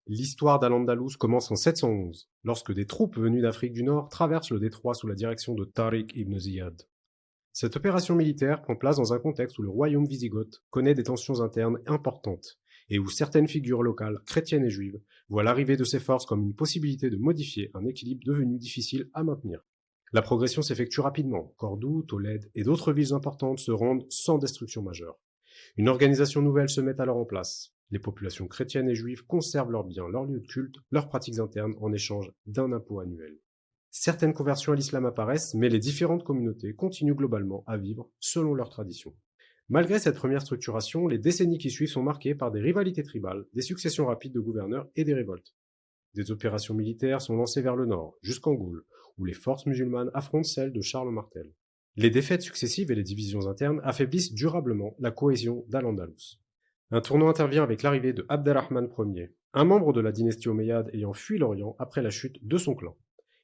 L'histoire d'Al-Andalus commence en 711, lorsque des troupes venues d'Afrique du Nord traversent le détroit sous la direction de Tariq ibn Ziyad. Cette opération militaire prend place dans un contexte où le royaume wisigoth connaît des tensions internes importantes, et où certaines figures locales, chrétiennes et juives, voient l'arrivée de ces forces comme une possibilité de modifier un équilibre devenu difficile à maintenir. La progression s'effectue rapidement, Cordoue, Tolède et d'autres villes importantes se rendent sans destruction majeure. Une organisation nouvelle se met alors en place. Les populations chrétiennes et juives conservent leurs biens, leurs lieux de culte, leurs pratiques internes en échange d'un impôt annuel. Certaines conversions à l'islam apparaissent, mais les différentes communautés continuent globalement à vivre selon leurs traditions. Malgré cette première structuration, les décennies qui suivent sont marquées par des rivalités tribales, des successions rapides de gouverneurs et des révoltes. Des opérations militaires sont lancées vers le nord, jusqu'en Gaule, où les forces musulmanes affrontent celles de Charles Martel. Les défaites successives et les divisions internes affaiblissent durablement la cohésion d'Al-Andalus. Un tournant intervient avec l'arrivée de Abd al-Rahman Ier, un membre de la dynastie omeyyade ayant fui l'Orient après la chute de son clan.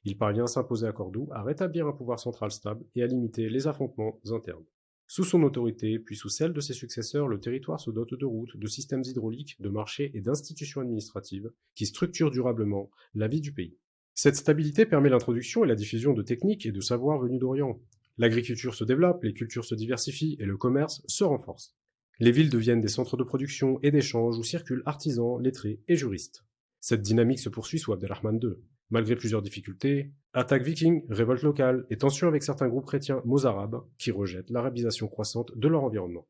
Il parvient à s'imposer à Cordoue, à rétablir un pouvoir central stable et à limiter les affrontements internes. Sous son autorité, puis sous celle de ses successeurs, le territoire se dote de routes, de systèmes hydrauliques, de marchés et d'institutions administratives qui structurent durablement la vie du pays. Cette stabilité permet l'introduction et la diffusion de techniques et de savoirs venus d'Orient. L'agriculture se développe, les cultures se diversifient et le commerce se renforce. Les villes deviennent des centres de production et d'échange où circulent artisans, lettrés et juristes. Cette dynamique se poursuit sous Abd al-Rahman II. Malgré plusieurs difficultés, attaques vikings, révoltes locales et tensions avec certains groupes chrétiens mozarabes qui rejettent l'arabisation croissante de leur environnement.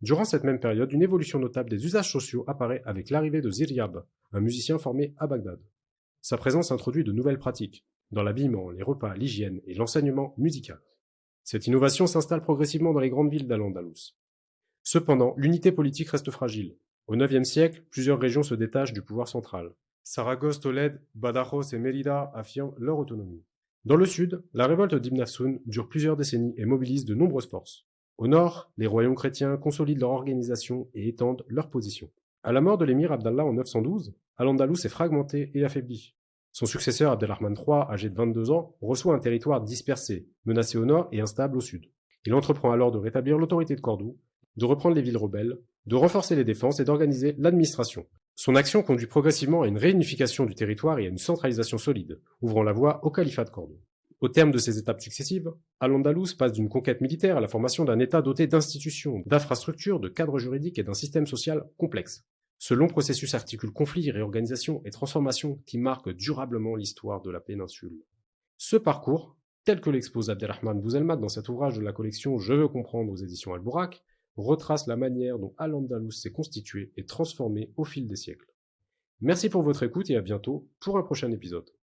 Durant cette même période, une évolution notable des usages sociaux apparaît avec l'arrivée de Ziryab, un musicien formé à Bagdad. Sa présence introduit de nouvelles pratiques, dans l'habillement, les repas, l'hygiène et l'enseignement musical. Cette innovation s'installe progressivement dans les grandes villes d'Al-Andalus. Cependant, l'unité politique reste fragile. Au IXe siècle, plusieurs régions se détachent du pouvoir central. Saragosse, Tolède, Badajoz et Mérida affirment leur autonomie. Dans le sud, la révolte d'Ibn Afsun dure plusieurs décennies et mobilise de nombreuses forces. Au nord, les royaumes chrétiens consolident leur organisation et étendent leur position. À la mort de l'émir Abdallah en 912, Al-Andalus est fragmenté et affaibli. Son successeur Abd al-Rahman III, âgé de 22 ans, reçoit un territoire dispersé, menacé au nord et instable au sud. Il entreprend alors de rétablir l'autorité de Cordoue, de reprendre les villes rebelles, de renforcer les défenses et d'organiser l'administration. Son action conduit progressivement à une réunification du territoire et à une centralisation solide, ouvrant la voie au califat de Cordoue. Au terme de ces étapes successives, Al-Andalus passe d'une conquête militaire à la formation d'un État doté d'institutions, d'infrastructures, de cadres juridiques et d'un système social complexe. Ce long processus articule conflits, réorganisation et transformation qui marque durablement l'histoire de la péninsule. Ce parcours, tel que l'expose Abdelrahman Bouzelmat dans cet ouvrage de la collection Je veux comprendre aux éditions Al-Bourak, retrace la manière dont Al-Andalus s'est constitué et transformé au fil des siècles. Merci pour votre écoute et à bientôt pour un prochain épisode.